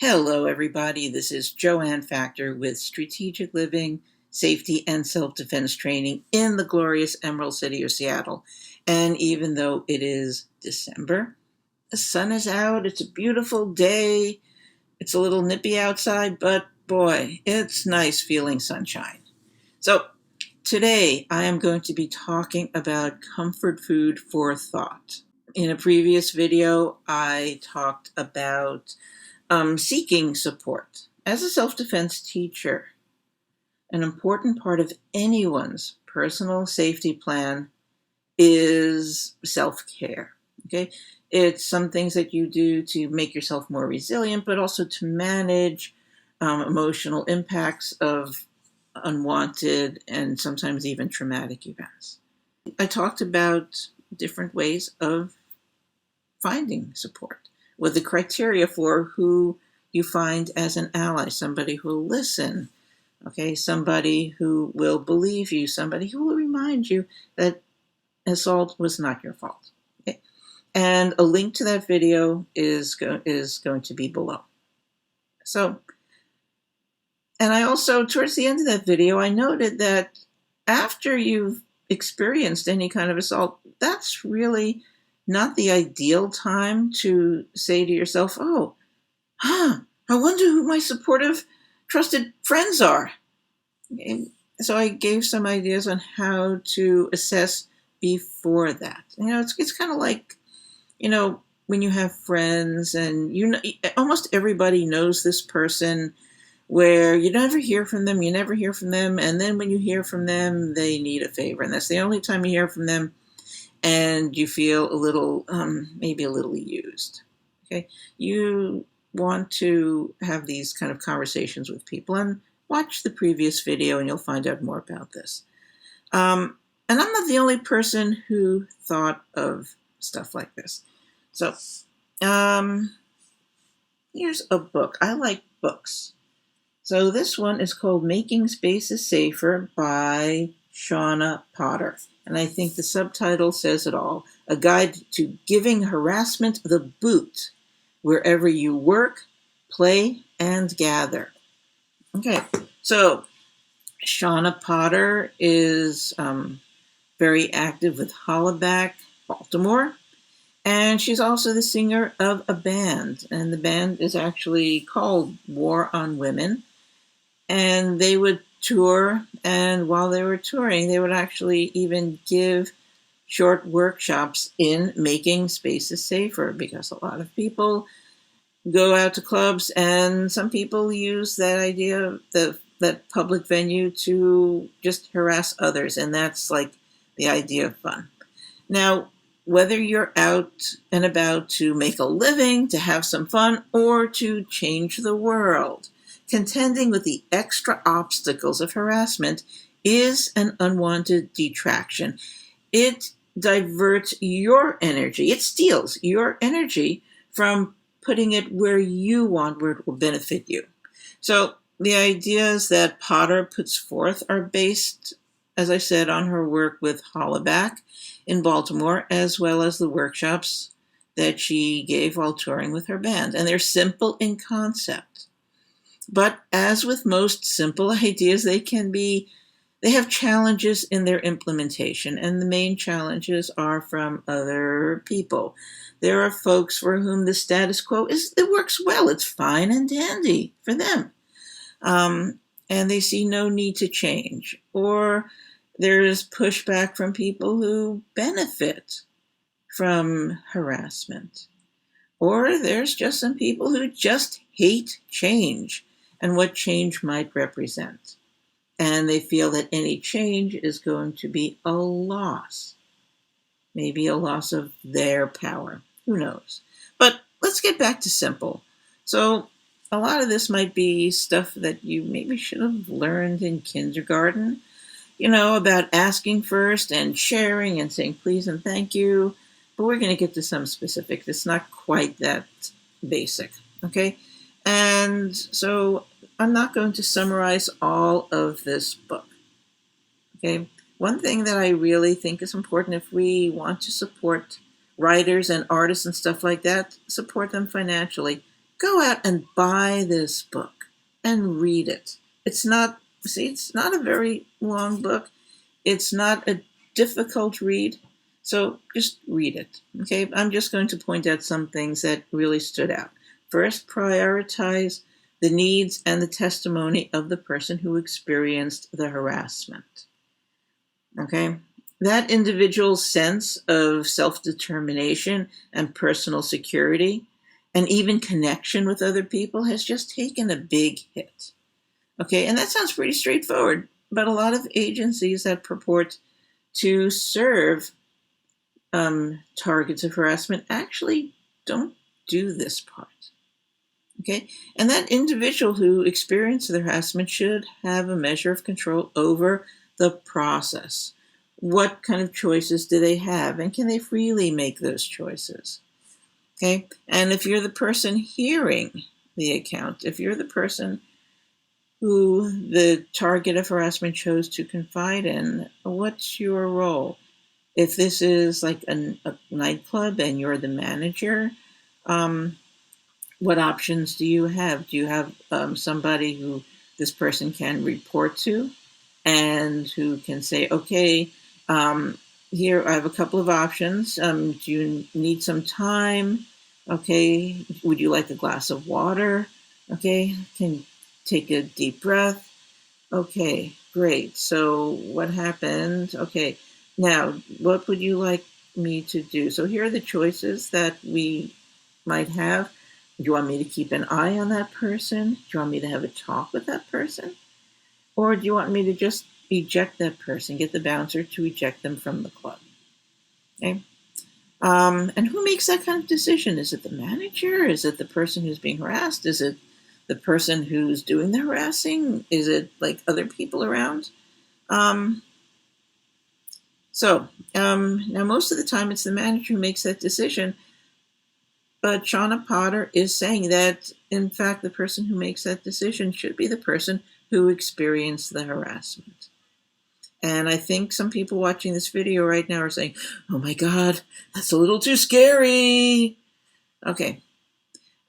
Hello, everybody. This is Joanne Factor with Strategic Living, Safety, and Self-Defense Training in the glorious Emerald City of Seattle. And even though it is December, the sun is out. It's a beautiful day. It's a little nippy outside, but boy, it's nice feeling sunshine. So today I am going to be talking about comfort food for thought. In a previous video, I talked about seeking support. As a self-defense teacher, an important part of anyone's personal safety plan is self-care. Okay, it's some things that you do to make yourself more resilient, but also to manage emotional impacts of unwanted and sometimes even traumatic events. I talked about different ways of finding support, with the criteria for who you find as an ally, somebody who will listen, okay, somebody who will believe you, somebody who will remind you that assault was not your fault. Okay? And a link to that video is going to be below. So, and I also, towards the end of that video, I noted that after you've experienced any kind of assault, that's really not the ideal time to say to yourself, I wonder who my supportive, trusted friends are. And so I gave some ideas on how to assess before that. It's kind of like, when you have friends and almost everybody knows this person where you never hear from them, and then when you hear from them, they need a favor, and that's the only time you hear from them, and you feel a little, maybe a little used. Okay, you want to have these kind of conversations with people, and watch the previous video and you'll find out more about this. And I'm not the only person who thought of stuff like this. So here's a book. I like books. So this one is called Making Spaces Safer by Shauna Potter. And I think the subtitle says it all. A guide to giving harassment the boot wherever you work, play, and gather. Okay, so Shauna Potter is very active with Hollaback, Baltimore. And she's also the singer of a band. And the band is actually called War on Women. And they would tour, and while they were touring, they would actually even give short workshops in making spaces safer, because a lot of people go out to clubs, and some people use that idea, that public venue, to just harass others, and that's like the idea of fun. Now, whether you're out and about to make a living, to have some fun, or to change the world, contending with the extra obstacles of harassment is an unwanted detraction. It diverts your energy. It steals your energy from putting it where you want, where it will benefit you. So the ideas that Potter puts forth are based, as I said, on her work with Hollaback in Baltimore, as well as the workshops that she gave while touring with her band. And they're simple in concept. But as with most simple ideas, they have challenges in their implementation, and the main challenges are from other people. There are folks for whom the status quo it works well, it's fine and dandy for them. And they see no need to change. Or there is pushback from people who benefit from harassment. Or there's just some people who just hate change and what change might represent. And they feel that any change is going to be a loss. Maybe a loss of their power. Who knows? But let's get back to simple. So a lot of this might be stuff that you maybe should have learned in kindergarten, about asking first and sharing and saying please and thank you. But we're going to get to some specifics. It's not quite that basic, okay? And so I'm not going to summarize all of this book, okay? One thing that I really think is important, if we want to support writers and artists and stuff like that, support them financially. go out and buy this book and read it. It's not a very long book. It's not a difficult read. So just read it. Okay, I'm just going to point out some things that really stood out. First, prioritize the needs and the testimony of the person who experienced the harassment. Okay, that individual's sense of self-determination and personal security and even connection with other people has just taken a big hit. Okay, and that sounds pretty straightforward, but a lot of agencies that purport to serve targets of harassment actually don't do this part. Okay, and that individual who experienced the harassment should have a measure of control over the process. What kind of choices do they have, and can they freely make those choices? Okay, and if you're the person hearing the account, if you're the person who the target of harassment chose to confide in, what's your role? If this is like a nightclub and you're the manager, what options do you have? Do you have somebody who this person can report to and who can say, okay, here I have a couple of options. Do you need some time? Okay, would you like a glass of water? Okay, can take a deep breath. Okay, great. So what happened? Okay, now what would you like me to do? So here are the choices that we might have. Do you want me to keep an eye on that person? Do you want me to have a talk with that person? Or do you want me to just eject that person, get the bouncer to eject them from the club? Okay. And who makes that kind of decision? Is it the manager? Is it the person who's being harassed? Is it the person who's doing the harassing? Is it like other people around? Now most of the time it's the manager who makes that decision, but Shauna Potter is saying that, in fact, the person who makes that decision should be the person who experienced the harassment. And I think some people watching this video right now are saying, oh my God, that's a little too scary. Okay.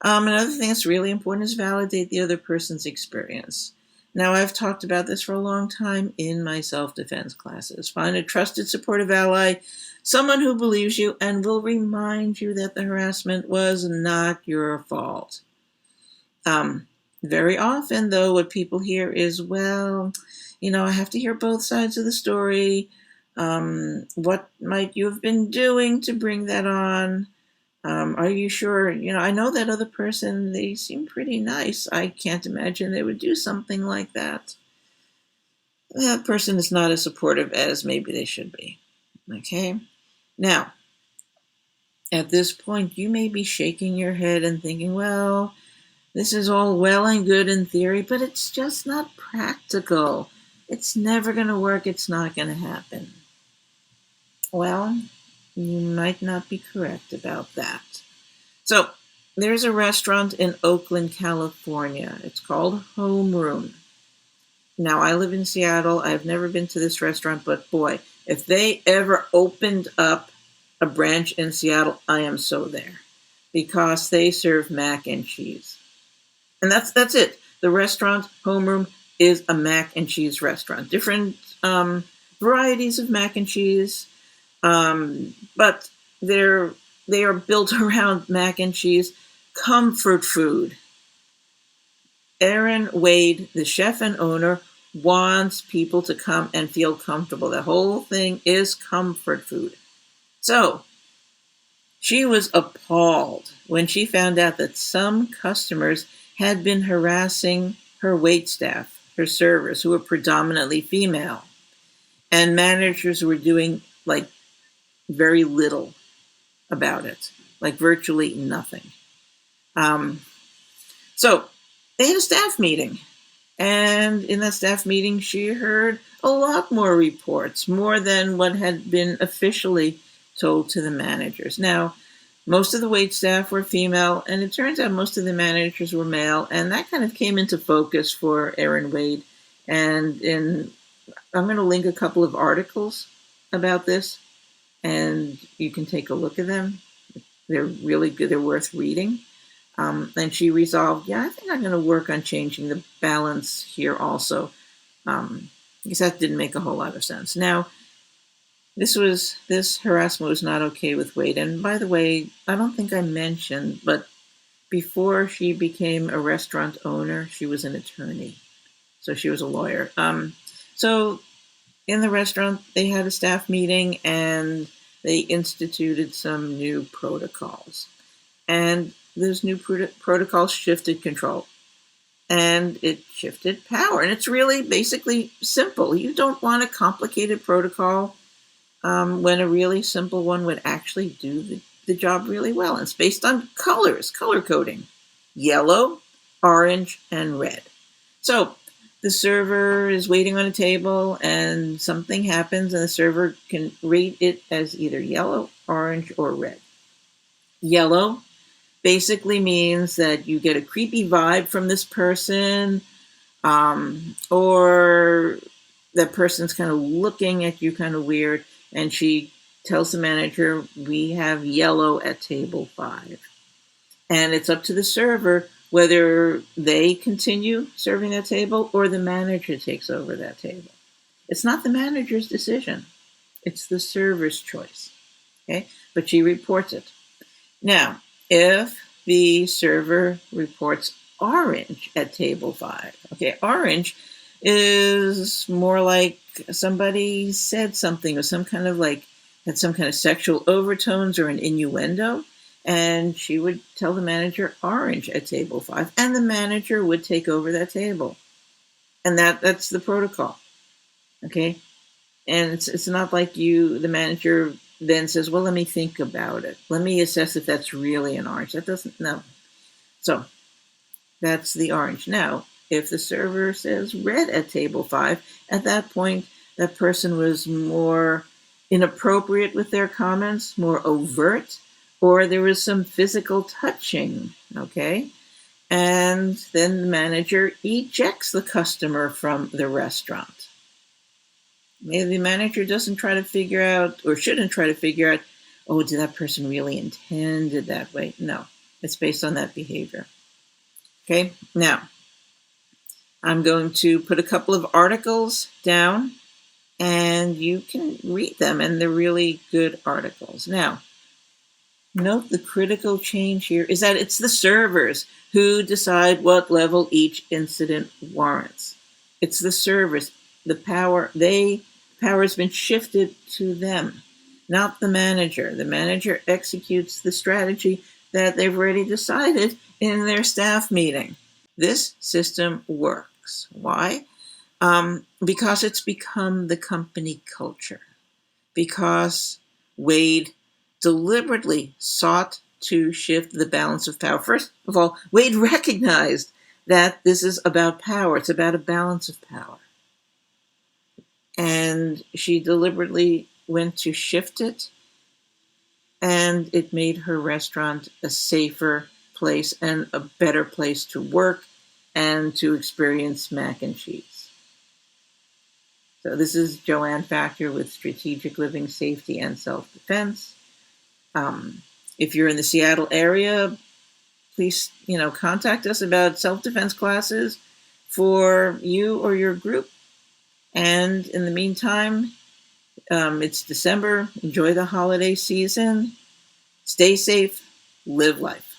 Another thing that's really important is validate the other person's experience. Now, I've talked about this for a long time in my self-defense classes. Find a trusted, supportive ally, someone who believes you and will remind you that the harassment was not your fault. Very often, though, what people hear is, well, I have to hear both sides of the story. What might you have been doing to bring that on? Are you sure? I know that other person, they seem pretty nice. I can't imagine they would do something like that. That person is not as supportive as maybe they should be. Okay? Now, at this point, you may be shaking your head and thinking, well, this is all well and good in theory, but it's just not practical. It's never going to work. It's not going to happen. Well, you might not be correct about that. So, there's a restaurant in Oakland, California. It's called Homeroom. Now, I live in Seattle. I've never been to this restaurant, but boy, if they ever opened up a branch in Seattle, I am so there, because they serve mac and cheese. And that's it. The restaurant, Homeroom, is a mac and cheese restaurant. Different varieties of mac and cheese, but they are built around mac and cheese, comfort food. Erin Wade, the chef and owner, wants people to come and feel comfortable. The whole thing is comfort food. So, she was appalled when she found out that some customers had been harassing her waitstaff, her servers, who were predominantly female, and managers were doing very little about it, virtually nothing. So they had a staff meeting, and in that staff meeting, she heard a lot more reports, more than what had been officially told to the managers. Now, most of the waitstaff were female, and it turns out most of the managers were male, and that kind of came into focus for Erin Wade. And I'm going to link a couple of articles about this, and you can take a look at them. They're really good. They're worth reading. And she resolved, yeah, I think I'm going to work on changing the balance here also. Because that didn't make a whole lot of sense. Now, this harassment was not okay with Wade. And by the way, I don't think I mentioned, but before she became a restaurant owner, she was an attorney. So she was a lawyer. So in the restaurant, they had a staff meeting and they instituted some new protocols. And those new protocols shifted control and it shifted power. And it's really basically simple. You don't want a complicated protocol when a really simple one would actually do the job really well. And it's based on colors, color coding: yellow, orange, and red. So the server is waiting on a table and something happens and the server can rate it as either yellow, orange, or red. Yellow basically means that you get a creepy vibe from this person, or that person's kind of looking at you kind of weird, and she tells the manager, we have yellow at table 5. And it's up to the server whether they continue serving that table or the manager takes over that table. It's not the manager's decision. It's the server's choice. Okay? But she reports it. Now, if the server reports orange at table 5, okay, orange is more like somebody said something or some kind of had some kind of sexual overtones or an innuendo, and she would tell the manager orange at table 5, and the manager would take over that table. And that's the protocol. Okay? And it's not like the manager then says, well, let me think about it. Let me assess if that's really an orange. That doesn't, no. So that's the orange. Now, if the server says red at table 5, at that point, that person was more inappropriate with their comments, more overt, or there was some physical touching, okay? And then the manager ejects the customer from the restaurant. Maybe the manager doesn't try to figure out, or shouldn't try to figure out, oh, did that person really intend it that way? No, it's based on that behavior. Okay, now, I'm going to put a couple of articles down, and you can read them, and they're really good articles. Now, note the critical change here is that it's the servers who decide what level each incident warrants. It's the servers. The power has been shifted to them, not the manager. The manager executes the strategy that they've already decided in their staff meeting. This system works. Why? Because it's become the company culture. Because Wade deliberately sought to shift the balance of power. First of all, Wade recognized that this is about power. It's about a balance of power. And she deliberately went to shift it, and it made her restaurant a safer place and a better place to work and to experience mac and cheese. So this is Joanne Factor with Strategic Living, Safety, and Self-Defense. If you're in the Seattle area, please, contact us about self-defense classes for you or your group. And in the meantime, it's December. Enjoy the holiday season. Stay safe. Live life.